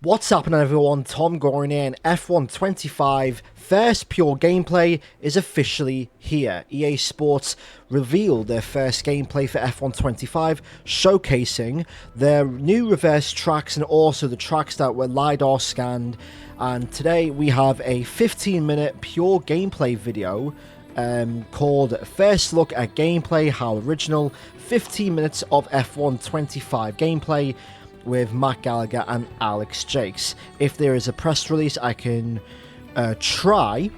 What's happening, everyone? TomGorian F1 25 first pure gameplay is officially here. EA Sports revealed their first gameplay for F1 25, showcasing their new reverse tracks and also the tracks that were LiDAR scanned. And today we have a 15-minute pure gameplay video called First Look at Gameplay, How Original, 15 minutes of F1 25 gameplay with Matt Gallagher and Alex Jakes. If there is a press release, I can try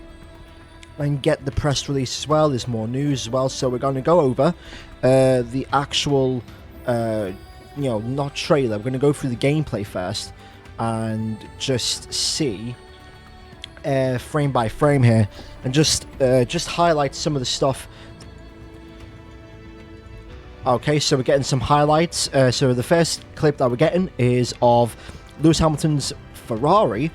and get the press release as well. There's more news as well, so we're going to go over the actual, not trailer. We're going to go through the gameplay first and just see frame by frame here, and just highlight some of the stuff. Okay, so we're getting some highlights. So the first clip that we're getting is of Lewis Hamilton's Ferrari,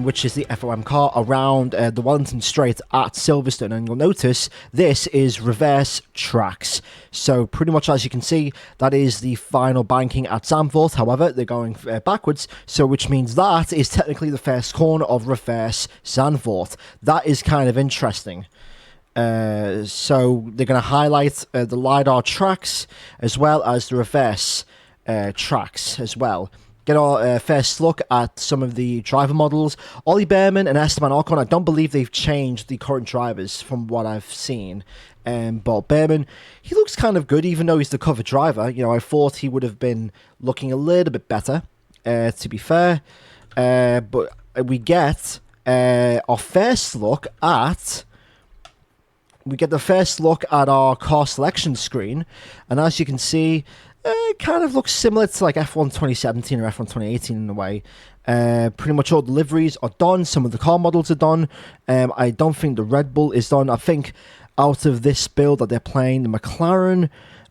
which is the FOM car, around the Wellington Straight at Silverstone. And you'll notice this is reverse tracks. So pretty much, as you can see, that is the final banking at Zandvoort. However, they're going backwards, so which means that is technically the first corner of reverse Zandvoort. That is kind of interesting. So they're going to highlight the LiDAR tracks as well as the reverse tracks as well. Get our first look at some of the driver models. Ollie Behrman and Esteban Ocon, I don't believe they've changed the current drivers from what I've seen. But Behrman, he looks kind of good, even though he's the cover driver. You know, I thought he would have been looking a little bit better, to be fair. But we get our first look at... We get the first look at our car selection screen, and as you can see, it kind of looks similar to like F1 2017 or F1 2018 in a way. Pretty much all the liveries are done. Some of the car models are done. I don't think the Red Bull is done. I think out of this build that they're playing, the McLaren,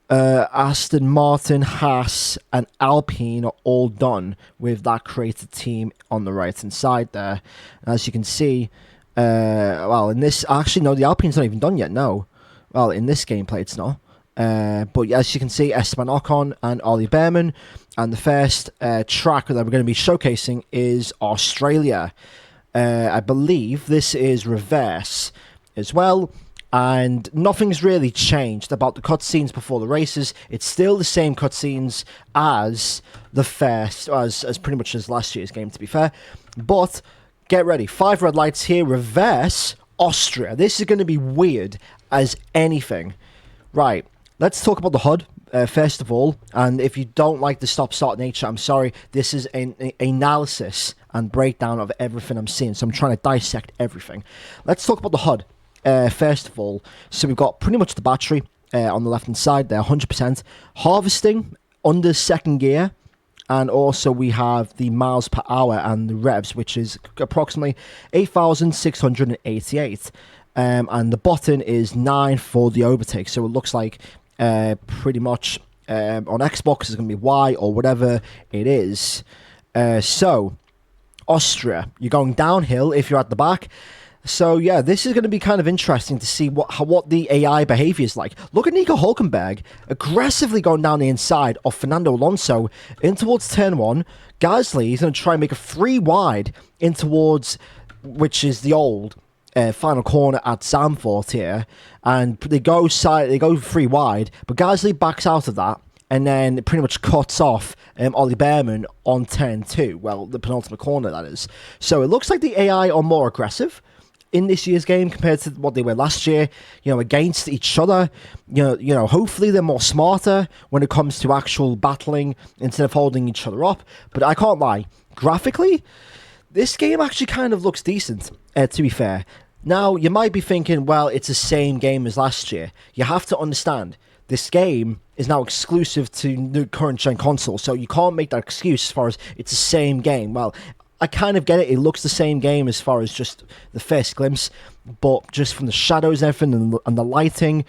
Aston Martin, Haas, and Alpine are all done with that created team on the right-hand side there. And as you can see, well, in this, actually, no, the Alpine's not even done yet, no. Well, in this gameplay, it's not. But as you can see, Esteban Ocon and Ollie Behrman, and the first track that we're going to be showcasing is Australia. I believe this is reverse as well, and nothing's really changed about the cutscenes before the races. It's still the same cutscenes as the first, as pretty much as last year's game, to be fair. But get ready, 5 red lights here, reverse Austria. This is going to be weird as anything. Right, let's talk about the HUD first of all. And if you don't like the stop-start nature, I'm sorry. This is an analysis and breakdown of everything I'm seeing. So I'm trying to dissect everything. Let's talk about the HUD first of all. So we've got pretty much the battery on the left-hand side there, 100%. Harvesting under second gear. And also we have the miles per hour and the revs, which is approximately 8,688. And the button is 9 for the overtake. So it looks like pretty much on Xbox it's going to be Y or whatever it is. So Austria, you're going downhill if you're at the back. So yeah, this is going to be kind of interesting to see what the AI behavior is like. Look at Nico Hülkenberg aggressively going down the inside of Fernando Alonso in towards turn 1. Gasly is going to try and make a 3 wide in towards, which is the old final corner at Zandvoort here, and they go 3 wide, but Gasly backs out of that. And then it pretty much cuts off Ollie Behrman on turn 2. Well, the penultimate corner, that is. So it looks like the AI are more aggressive in this year's game compared to what they were last year, against each other. Hopefully they're more smarter when it comes to actual battling instead of holding each other up. But I can't lie, graphically, this game actually kind of looks decent, to be fair. Now, you might be thinking, well, it's the same game as last year. You have to understand, this game is now exclusive to the current gen console, so you can't make that excuse as far as it's the same game. Well, I kind of get it. It looks the same game as far as just the first glimpse, but just from the shadows and everything and the lighting,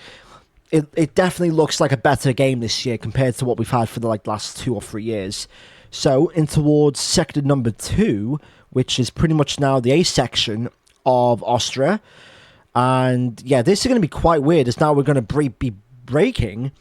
it definitely looks like a better game this year compared to what we've had for the last 2 or 3 years. So in towards sector number 2, which is pretty much now the A section of Austria, and yeah, this is going to be quite weird as now we're going to be braking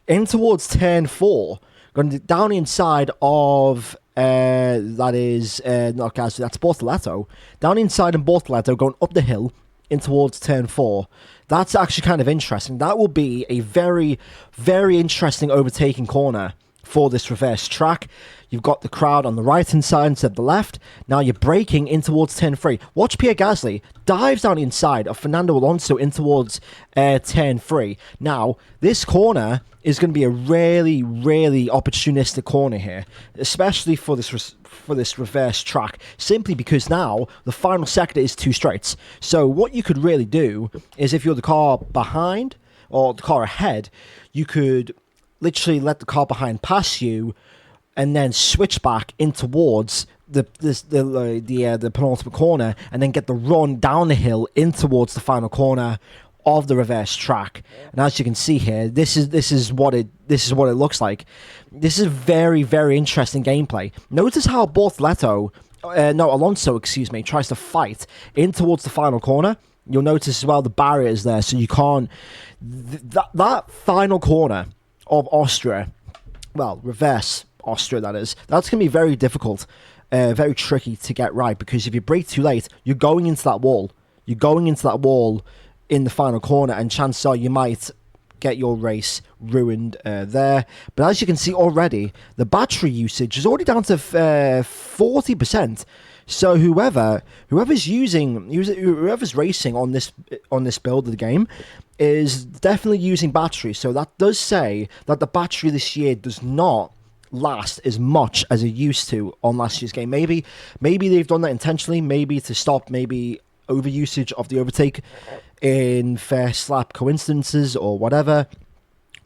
in towards turn 4, going down the inside of That is not Gasly, that's Bortoleto. Down inside in Bortoleto, going up the hill in towards turn 4. That's actually kind of interesting. That will be a very, very interesting overtaking corner for this reverse track. You've got the crowd on the right-hand side instead of the left. Now you're braking in towards turn 3. Watch Pierre Gasly dives down the inside of Fernando Alonso in towards turn 3. Now, this corner is going to be a really, really opportunistic corner here, especially for this reverse track, simply because now the final sector is 2 straights. So what you could really do is, if you're the car behind or the car ahead, you could literally let the car behind pass you and then switch back in towards the penultimate corner, and then get the run down the hill in towards the final corner of the reverse track. And as you can see here, this is what it looks like. This is very, very interesting gameplay. Notice how Alonso, tries to fight in towards the final corner. You'll notice as well the barrier is there, so you can't. That final corner of Austria, well, reverse Austria, that is, that's going to be very difficult, very tricky to get right, because if you brake too late, you're going into that wall. You're going into that wall in the final corner, and chances are you might get your race ruined there. But as you can see already, the battery usage is already down to 40%. So whoever's racing on this build of the game is definitely using battery. So that does say that the battery this year does not last as much as it used to on last year's game. Maybe they've done that intentionally, maybe to stop overusage of the overtake in first lap coincidences or whatever.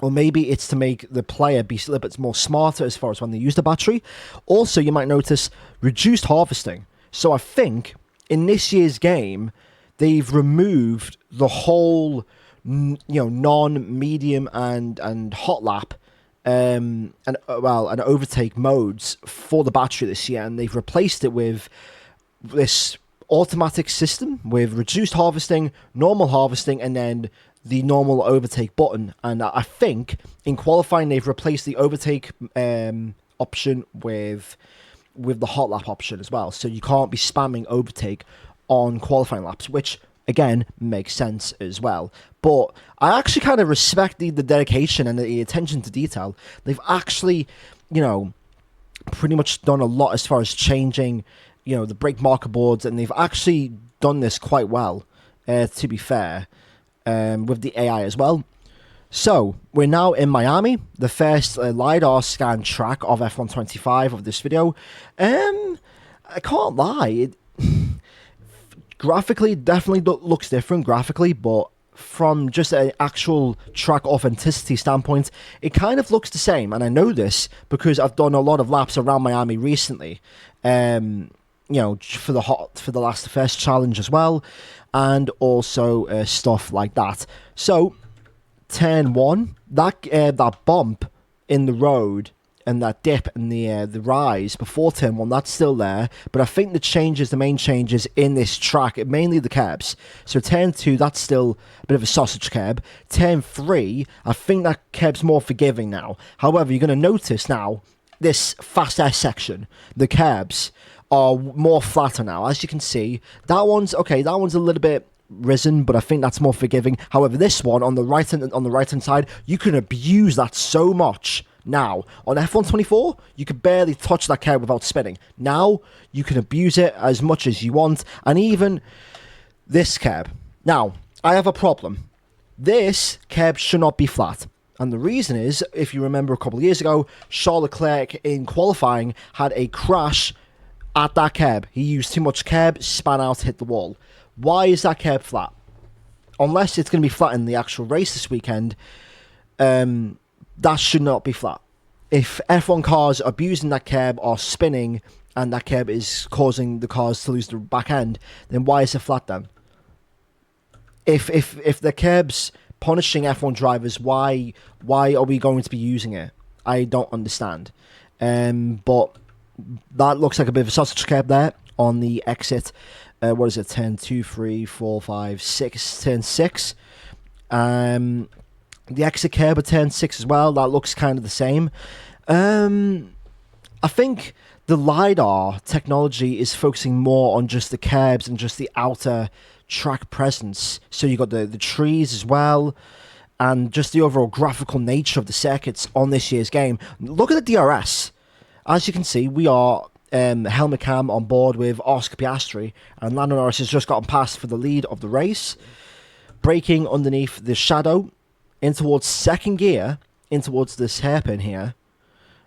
Or maybe it's to make the player be a little bit more smarter as far as when they use the battery. Also, you might notice reduced harvesting. So I think in this year's game, they've removed the whole, non-medium and hot lap and overtake modes for the battery this year, and they've replaced it with this automatic system with reduced harvesting, normal harvesting, and then the normal overtake button. And I think in qualifying they've replaced the overtake option with the hot lap option as well, so you can't be spamming overtake on qualifying laps, which again makes sense as well. But I actually kind of respect the dedication and the attention to detail. They've actually, pretty much done a lot as far as changing, the brake marker boards, and they've actually done this quite well, to be fair, with the AI as well. So we're now in Miami, the first LiDAR scan track of F1 25 of this video. I can't lie, graphically definitely looks different graphically, but from just an actual track authenticity standpoint, it kind of looks the same. And I know this because I've done a lot of laps around Miami recently, for the first challenge as well, and also stuff like that. So turn 1, that bump in the road and that dip and the rise before turn 1, that's still there. But I think the main changes in this track, mainly the curbs. So turn 2, that's still a bit of a sausage curb. Turn 3, I think that curb's more forgiving now. However, you're going to notice now, this fast air section, the curbs are more flatter now. As you can see, that one's a little bit risen, but I think that's more forgiving. However, this one on the right hand side, you can abuse that so much. Now, on F1 24, you could barely touch that curb without spinning. Now, you can abuse it as much as you want, and even this curb. Now, I have a problem. This curb should not be flat. And the reason is, if you remember a couple of years ago, Charles Leclerc in qualifying had a crash at that curb. He used too much curb, span out, hit the wall. Why is that curb flat? Unless it's going to be flat in the actual race this weekend, that should not be flat. If F1 cars are abusing that curb or spinning, and that curb is causing the cars to lose the back end, then why is it flat then? If the curb's punishing F1 drivers, why are we going to be using it? I don't understand. But that looks like a bit of a sausage curb there on the exit. What is it? 10, 2, 3, 4, 5, 6, turn 6. The exit curb at turn 6 as well. That looks kind of the same. I think the LiDAR technology is focusing more on just the curbs and just the outer track presence. So you got the trees as well, and just the overall graphical nature of the circuits on this year's game. Look at the DRS. As you can see, we are helmet cam on board with Oscar Piastri, and Lando Norris has just gotten past for the lead of the race, braking underneath the shadow in towards second gear, in towards this hairpin here.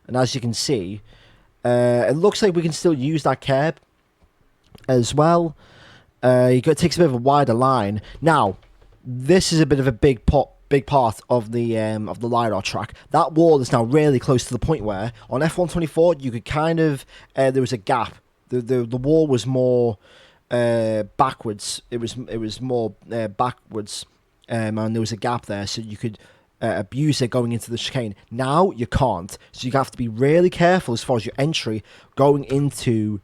And as you can see, it looks like we can still use that curb as well. It takes a bit of a wider line. Now, this is a bit of a big part of the LiDAR track. That wall is now really close to the point where on F124 you could kind of there was a gap. The wall was more backwards. It was more backwards, and there was a gap there, so you could abuse it going into the chicane. Now you can't, so you have to be really careful as far as your entry going into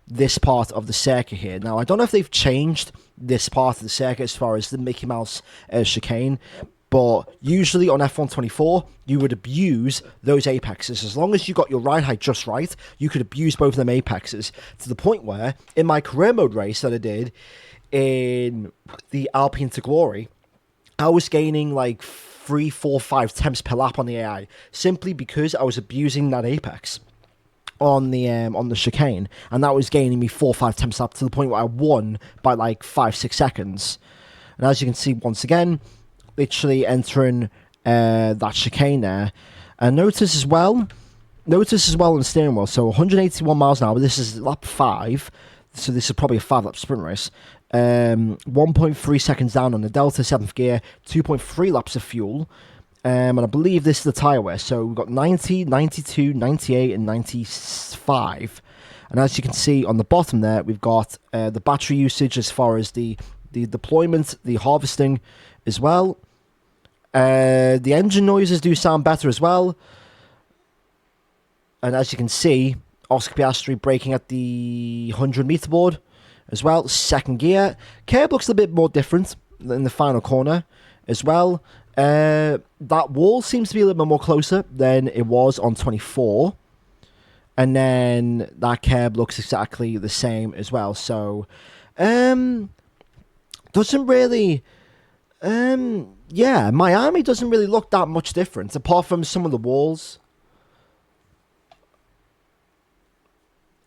this part of the circuit here. Now, I don't know if they've changed this part of the circuit as far as the Mickey Mouse chicane, but usually on F124, you would abuse those apexes. As long as you got your ride height just right, you could abuse both of them apexes, to the point where, in my career mode race that I did in the Alpine to Glory, I was gaining like 3, 4, 5 temps per lap on the AI, simply because I was abusing that apex on the chicane, and that was gaining me 4 or 5 temps up to the point where I won by like 5-6 seconds. And as you can see, once again, literally entering that chicane there. And notice as well on the steering wheel, so 181 miles an hour, this is lap 5, so this is probably a 5-lap sprint race. 1.3 seconds down on the Delta 7th gear, 2.3 laps of fuel. And I believe this is the tyre wear. So we've got 90, 92, 98, and 95. And as you can see on the bottom there, we've got the battery usage as far as the deployment, the harvesting as well. The engine noises do sound better as well. And as you can see, Oscar Piastri braking at the 100 meter board as well. Second gear. Curb looks a bit more different in the final corner as well. That wall seems to be a little bit more closer than it was on 24. And then that curb looks exactly the same as well. So, doesn't really... yeah, Miami doesn't really look that much different, apart from some of the walls.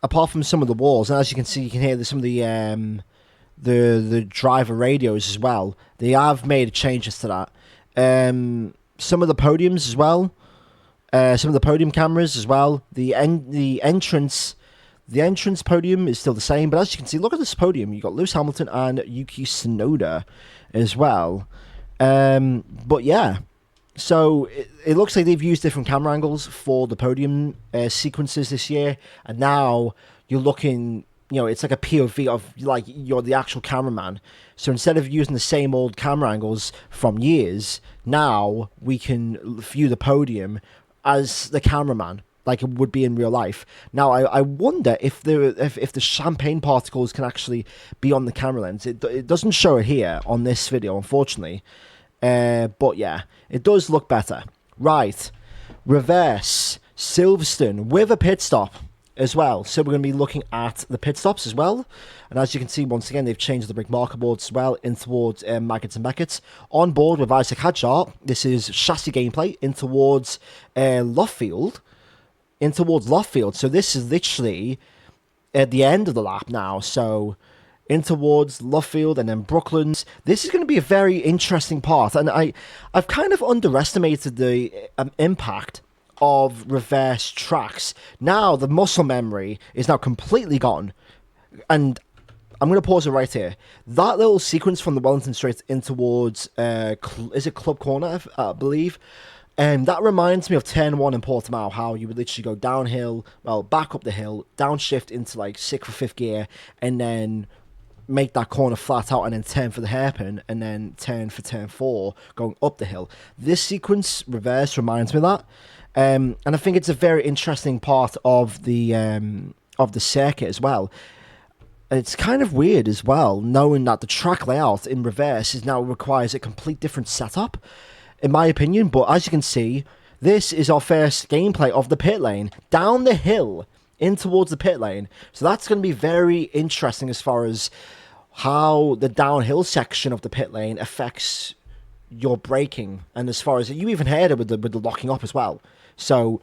And as you can see, you can hear some of the driver radios as well. They have made changes to that. Some of the podiums as well. Some of the podium cameras as well. The entrance podium is still the same, but as you can see, look at this podium. You got Lewis Hamilton and Yuki Tsunoda as well. But yeah, so it looks like they've used different camera angles for the podium sequences this year, and now you're looking, you know, it's like a POV of like you're the actual cameraman. So instead of using the same old camera angles from years, now we can view the podium as the cameraman, like it would be in real life. Now, I wonder if the champagne particles can actually be on the camera lens. It doesn't show it here on this video, unfortunately. But yeah, it does look better. Right, reverse, Silverstone with a pit stop as well. So we're going to be looking at the pit stops as well. And as you can see, once again, they've changed the brake marker boards as well in towards Maggots and Beckett. On board with Isaac Hadjar, this is chassis gameplay in towards Luffield. So this is literally at the end of the lap now. So in towards Luffield and then Brooklands. This is going to be a very interesting part. And I've kind of underestimated the impact of reverse tracks. Now the muscle memory is now completely gone. And I'm going to pause it right here. That little sequence from the Wellington Straight in towards, is it Club Corner, I believe? That reminds me of Turn 1 in Portimao, how you would literally go downhill, well, back up the hill, downshift into like 6th or 5th gear, and then make that corner flat out, and then turn for the hairpin, and then turn for Turn 4, going up the hill. This sequence, reverse, reminds me of that. And I think it's a very interesting part of the circuit as well. It's kind of weird as well, knowing that the track layout in reverse now requires a complete different setup, in my opinion. But as you can see, this is our first gameplay of the pit lane, down the hill, in towards the pit lane. So that's going to be very interesting as far as how the downhill section of the pit lane affects your braking, and as far as you even heard it with the locking up as well. So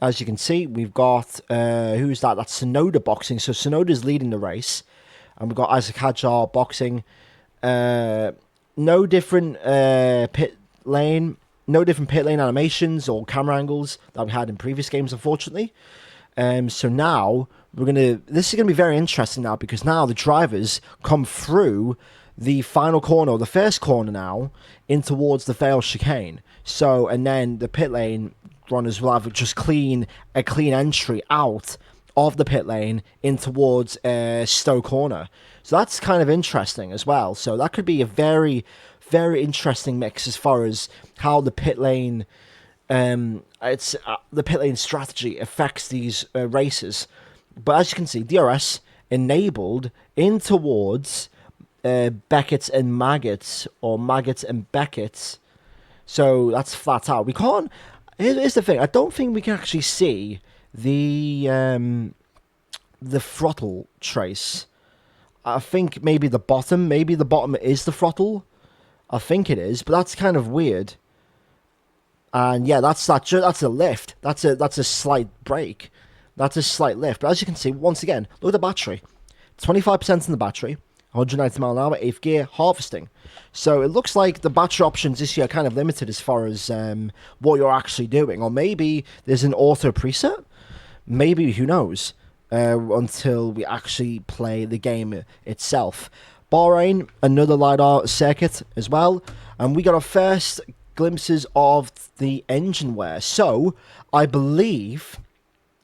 as you can see, we've got who's that? That's Sonoda boxing. So Sonoda's leading the race, and we've got Isaac Hadjar boxing. No different pit lane animations or camera angles that we had in previous games, unfortunately. So now this is gonna be very interesting now, because now the drivers come through the final corner, or the first corner now, in towards the Vale chicane. So, and then the pit lane runners will have a clean entry out of the pit lane in towards Stowe corner. So that's kind of interesting as well. So that could be a very, very interesting mix as far as how the pit lane, the pit lane strategy affects these races. But as you can see, DRS enabled in towards Beckett's and Maggots, or Maggots and Beckett's. So that's flat out. We can't. Here's the thing. I don't think we can actually see the throttle trace. I think maybe the bottom. Maybe the bottom is the throttle. I think it is, but that's kind of weird. And yeah, that's a lift. That's a slight brake. That's a slight lift. But as you can see, once again, look at the battery. 25% in the battery. 190 mile an hour, 8th gear, harvesting. So it looks like the battery options this year are kind of limited as far as what you're actually doing. Or maybe there's an auto preset. Maybe, who knows? Until we actually play the game itself. Bahrain, another LiDAR circuit as well. And we got our first glimpses of the engine wear. So, I believe...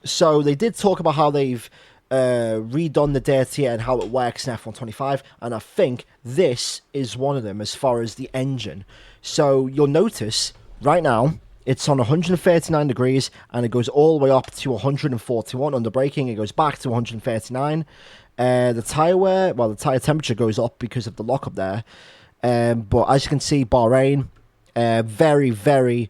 So, they did talk about how they've redone the data and how it works in F125, and I think this is one of them as far as the engine. So you'll notice right now it's on 139 degrees and it goes all the way up to 141 under braking. It goes back to 139. The tire wear, well, the tire temperature goes up because of the lockup there. But as you can see, Bahrain, very, very,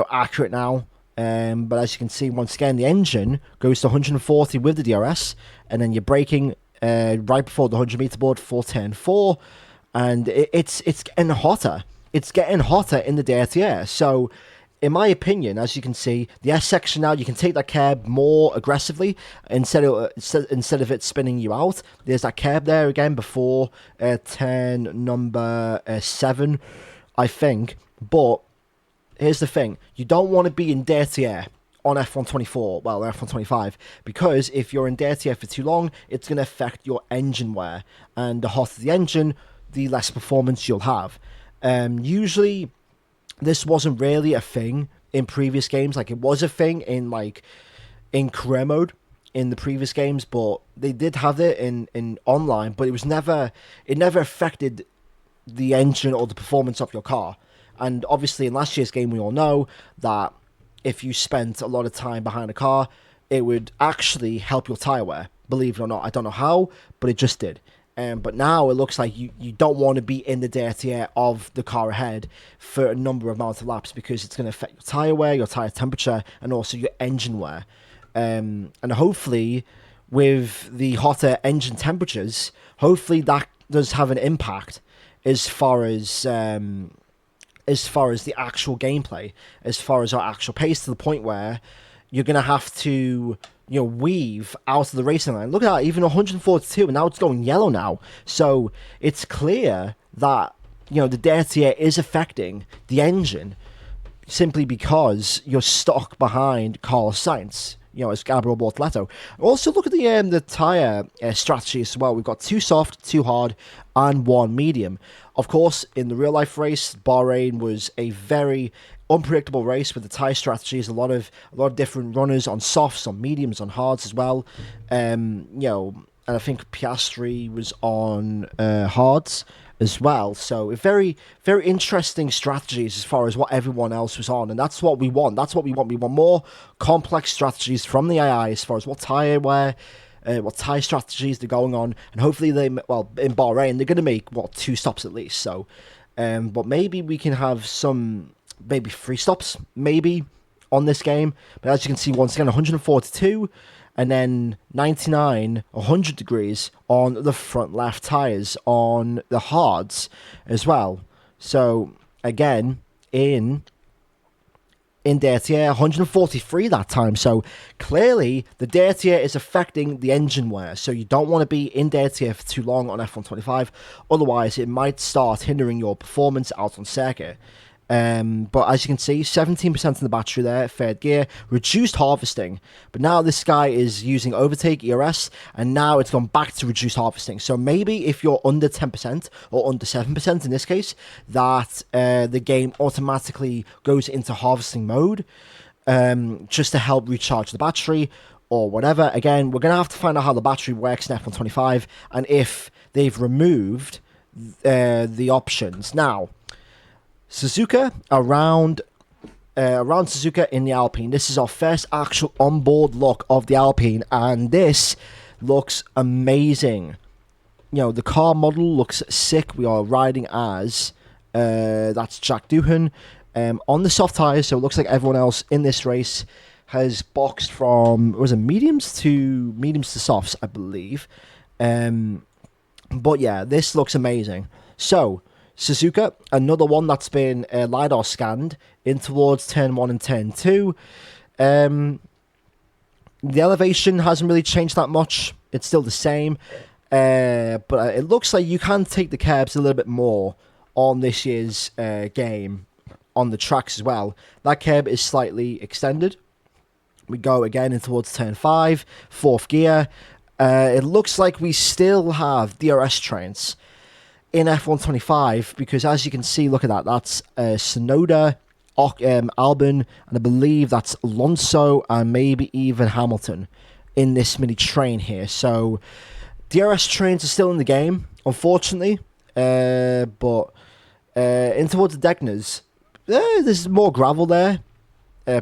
accurate now. But as you can see, once again, the engine goes to 140 with the DRS, and then you're braking right before the 100 meter board for turn 4, and it's getting hotter. It's getting hotter in the dirty air. So, in my opinion, as you can see, the S section now, you can take that curb more aggressively instead of it spinning you out. There's that curb there again before turn number 7, I think, but here's the thing, you don't want to be in dirty air on F124, well, F125, because if you're in dirty air for too long, it's going to affect your engine wear, and the hotter the engine, the less performance you'll have. Usually, this wasn't really a thing in previous games, like it was a thing in career mode in the previous games, but they did have it in online, but it never affected the engine or the performance of your car. And obviously, in last year's game, we all know that if you spent a lot of time behind a car, it would actually help your tyre wear. Believe it or not, I don't know how, but it just did. But now it looks like you don't want to be in the dirty air of the car ahead for a number of amounts of laps, because it's going to affect your tyre wear, your tyre temperature, and also your engine wear. And hopefully, with the hotter engine temperatures, hopefully that does have an impact as far as the actual gameplay, as far as our actual pace, to the point where you're going to have to, weave out of the racing line. Look at that, even 142, and now it's going yellow now. So it's clear that, the dirty air is affecting the engine simply because you're stuck behind Carlos Sainz, as Gabriel Bortoleto. Also, look at the tyre strategy as well. We've got 2 soft, 2 hard, and 1 medium. Of course, in the real-life race, Bahrain was a very unpredictable race with the tyre strategies. A lot of different runners on softs, on mediums, on hards as well. And I think Piastri was on hards as well. So very, very interesting strategies as far as what everyone else was on, and that's what we want. We want more complex strategies from the AI as far as what tyre wear, what tyre strategies they're going on, and hopefully in Bahrain they're going to make 2 stops at least. So, but maybe we can have maybe 3 stops, maybe on this game. But as you can see, once again, 142, and then 99, 100 degrees on the front left tyres on the hards as well. So again, in dirty air, 143 that time. So clearly the dirty air is affecting the engine wear. So you don't want to be in dirty air for too long on F125. Otherwise, it might start hindering your performance out on circuit. But as you can see, 17% in the battery there, third gear, reduced harvesting. But now this guy is using overtake ERS, and now it's gone back to reduced harvesting. So maybe if you're under 10% or under 7% in this case, that the game automatically goes into harvesting mode, just to help recharge the battery or whatever. Again, we're going to have to find out how the battery works in F125 and if they've removed the options. Now, Suzuka, around Suzuka in the Alpine. This is our first actual onboard look of the Alpine, and this looks amazing. You know, the car model looks sick. We are riding as, that's Jack Doohan, on the soft tyres, so it looks like everyone else in this race has boxed from, was it mediums to softs, I believe. But yeah, this looks amazing. So, Suzuka, another one that's been LiDAR scanned in towards turn 1 and turn 2. The elevation hasn't really changed that much. It's still the same. But it looks like you can take the curbs a little bit more on this year's game on the tracks as well. That curb is slightly extended. We go again in towards turn 5, fourth gear. It looks like we still have DRS trains in F125, because as you can see, look at that, that's Sonoda, Albon, and I believe that's Alonso and maybe even Hamilton in this mini train here. So DRS trains are still in the game, unfortunately, but in towards the Degners, there's more gravel there,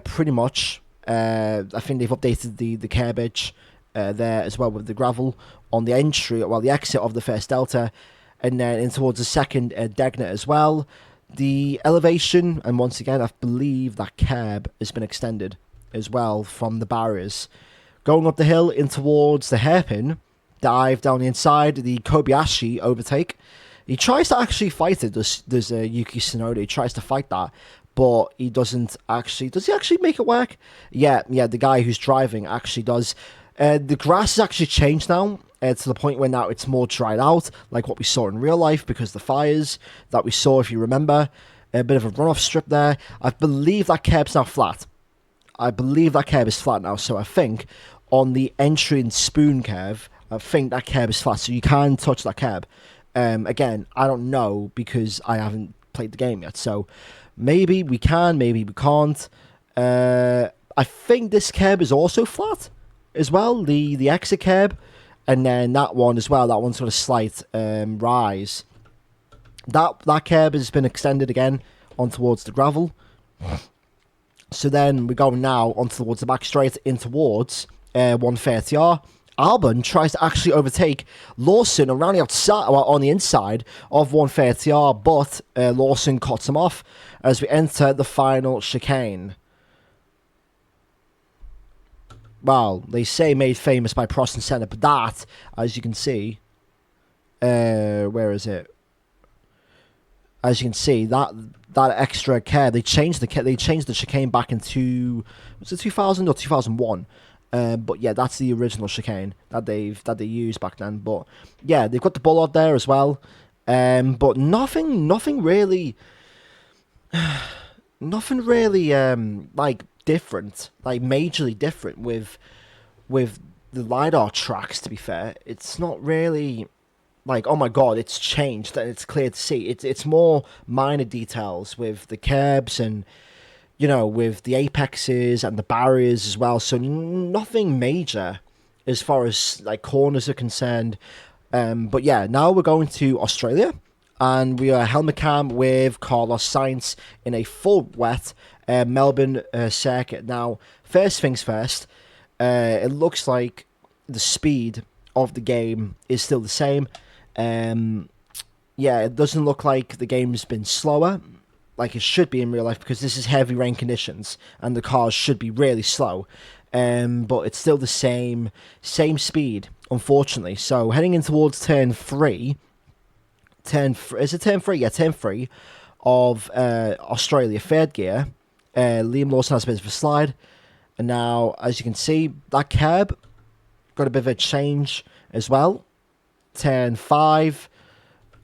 pretty much. I think they've updated the curbage there as well with the gravel on the entry, well, the exit of the first Delta, and then in towards the second Degner as well. The elevation, and once again, I believe that curb has been extended as well from the barriers. Going up the hill in towards the hairpin, dive down the inside, the Kobayashi overtake. He tries to actually fight it, there's Yuki Tsunoda, he tries to fight that, but he doesn't actually, does he actually make it work? Yeah, the guy who's driving actually does. The grass has actually changed now, to the point where now it's more dried out, like what we saw in real life, because the fires that we saw, if you remember, a bit of a runoff strip there. I believe that curb's now flat. I believe that curb is flat now, so I think on the entry and spoon curve, I think that curb is flat, so you can touch that curb. Again, I don't know, because I haven't played the game yet, so maybe we can, maybe we can't. I think this curb is also flat as well, the exit curb. And then that one as well, that one's got a slight rise. That curb has been extended again on towards the gravel. So then we're going now on towards the back straight in towards 130R. Albon tries to actually overtake Lawson around the outside, well, on the inside of 130R, but Lawson cuts him off as we enter the final chicane. Well, they say made famous by Prost and Senna, but that, as you can see, where is it? As you can see, that extra curb, they changed the chicane back into, was it 2000 or 2001? But yeah, that's the original chicane that they used back then. But yeah, they've got the bollard there as well. But nothing really, like different, like majorly different with the LiDAR tracks, to be fair. It's not really like, oh my god, it's changed and it's clear to see. It's more minor details with the curbs and, you know, with the apexes and the barriers as well. So nothing major as far as like corners are concerned. But yeah, now we're going to Australia, and we are helmet cam with Carlos Sainz in a full wet Melbourne circuit. Now, first things first, it looks like the speed of the game is still the same. Yeah, it doesn't look like the game's been slower. like it should be in real life, because this is heavy rain conditions and the cars should be really slow. But it's still the same speed, unfortunately. So heading in towards turn 3, is it turn 3? Yeah, turn 3 of Australia, third gear. Liam Lawson has a bit of a slide. And now, as you can see, that curb got a bit of a change as well. Turn 5.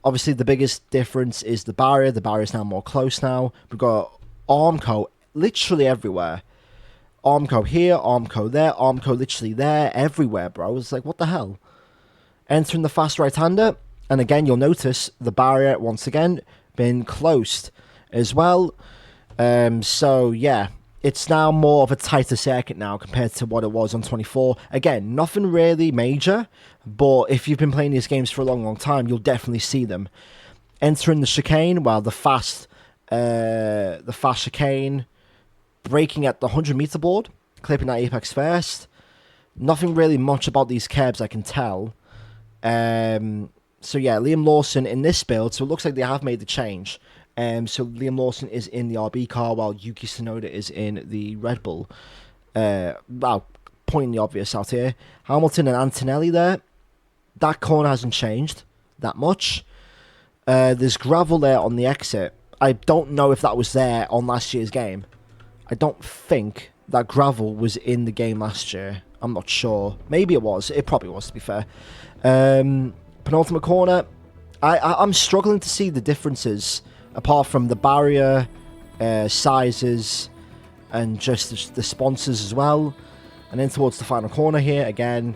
Obviously, the biggest difference is the barrier. The barrier is now more close now. We've got Armco literally everywhere. Armco here, Armco there, Armco literally there, everywhere, bro. It's like, what the hell? Entering the fast right-hander. And again, you'll notice the barrier, once again, been closed as well. So, yeah, it's now more of a tighter circuit now compared to what it was on 24. Again, nothing really major, but if you've been playing these games for a long, long time, you'll definitely see them. Entering the chicane, well, the fast chicane, braking at the 100-meter board, clipping that apex first. Nothing really much about these curbs I can tell. So yeah, Liam Lawson in this build, so it looks like they have made the change. So Liam Lawson is in the RB car while Yuki Tsunoda is in the Red Bull. Well, pointing the obvious out here. Hamilton and Antonelli there. That corner hasn't changed that much. There's gravel there on the exit. I don't know if that was there on last year's game. I don't think that gravel was in the game last year. I'm not sure. Maybe it was. It probably was, to be fair. Penultimate corner. I'm struggling to see the differences apart from the barrier sizes and just the sponsors as well. And then towards the final corner here again.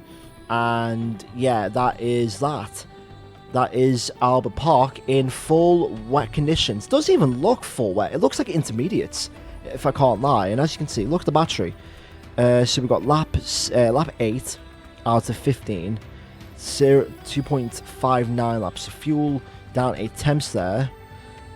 And yeah, that is that. That is Albert Park in full wet conditions. Doesn't even look full wet. It looks like intermediates, if I can't lie. And as you can see, look at the battery. So we've got lap 8 out of 15. 2.59 laps of fuel. Down 8 temps there.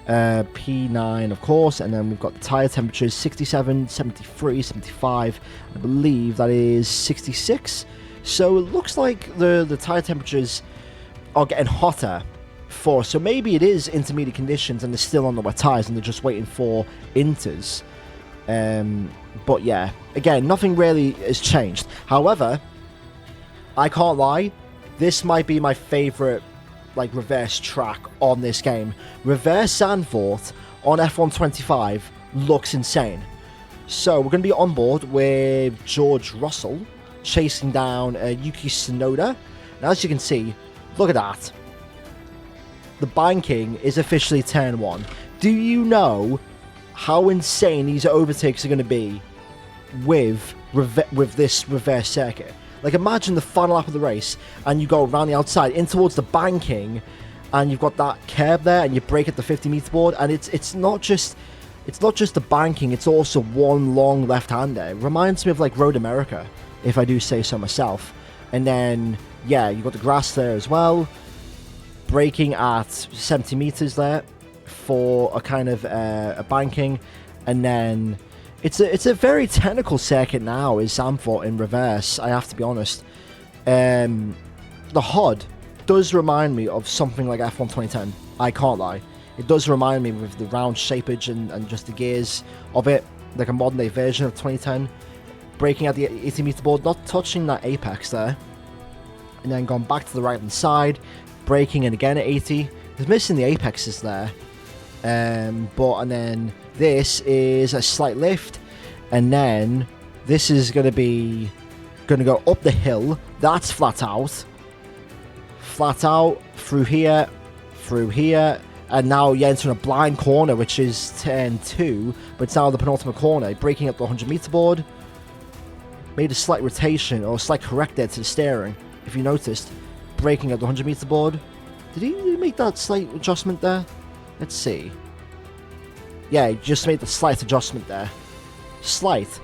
P9, of course. And then we've got the tyre temperatures 67, 73, 75. I believe that is 66. So it looks like the tyre temperatures are getting hotter for us. So maybe it is intermediate conditions and they're still on the wet tyres and they're just waiting for inters. But yeah, again, nothing really has changed. However, I can't lie, this might be my favourite like reverse track on this game. Reverse Zandvoort on F125 looks insane. So we're going to be on board with George Russell chasing down Yuki Tsunoda. And as you can see, look at that. The banking is officially turn 1. Do you know how insane these overtakes are going to be with this reverse circuit? Like, imagine the final lap of the race and you go around the outside in towards the banking and you've got that curb there and you brake at the 50-meter board, and it's not just the banking, it's also one long left-hander. It reminds me of like Road America, if I do say so myself. And then yeah, you've got the grass there as well, braking at 70 meters there for a kind of a banking. And then it's a very technical circuit now, is Zandvoort in reverse, I have to be honest. The HUD does remind me of something like F1 2010, I can't lie. It does remind me with the round shapeage and just the gears of it, like a modern day version of 2010. Braking at the 80-meter board, not touching that apex there. And then going back to the right hand side, braking and again at 80. They're missing the apexes there. And then this is a slight lift, and then this is going to go up the hill. That's flat out through here, and now you're entering a blind corner, which is turn 2, but it's now the penultimate corner. Braking up the 100-meter board, made a slight rotation or a slight correct there to the steering, if you noticed. Braking up the 100-meter board. Did he make that slight adjustment there? Let's see. Yeah, he just made the slight adjustment there. Slight.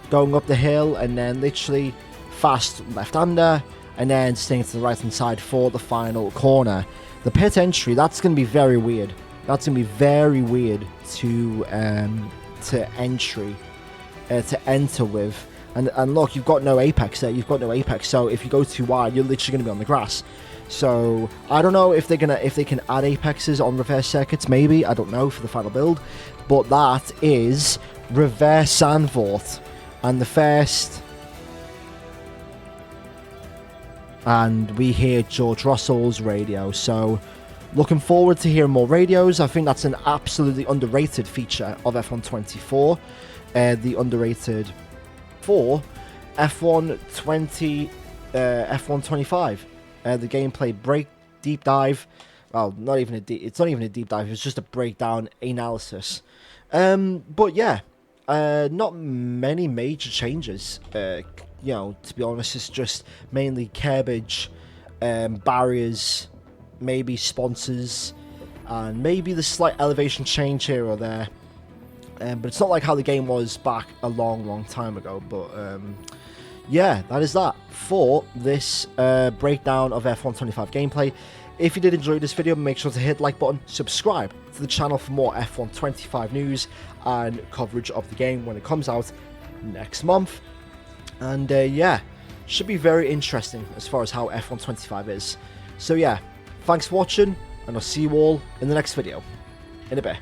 Going up the hill, and then literally fast left-hander, and then staying to the right-hand side for the final corner. The pit entry, that's going to be very weird. That's going to be very weird to enter with. And look, you've got no apex there. You've got no apex, so if you go too wide, you're literally going to be on the grass. So I don't know if they can add apexes on reverse circuits. Maybe, I don't know, for the final build. But that is reverse Zandvoort, and the first. And we hear George Russell's radio. So looking forward to hearing more radios. I think that's an absolutely underrated feature of F1 24. The underrated for F1 25. The gameplay deep dive. Well, it's not even a deep dive. It's just a breakdown analysis. But yeah, not many major changes. To be honest, it's just mainly curbage, barriers, maybe sponsors, and maybe the slight elevation change here or there. But it's not like how the game was back a long time ago. But yeah, that is that for this breakdown of F1 25 gameplay. If you did enjoy this video, make sure to hit the like button, subscribe to the channel for more F1 25 news and coverage of the game when it comes out next month. And yeah, should be very interesting as far as how F1 25 is. So yeah, thanks for watching, and I'll see you all in the next video in a bit.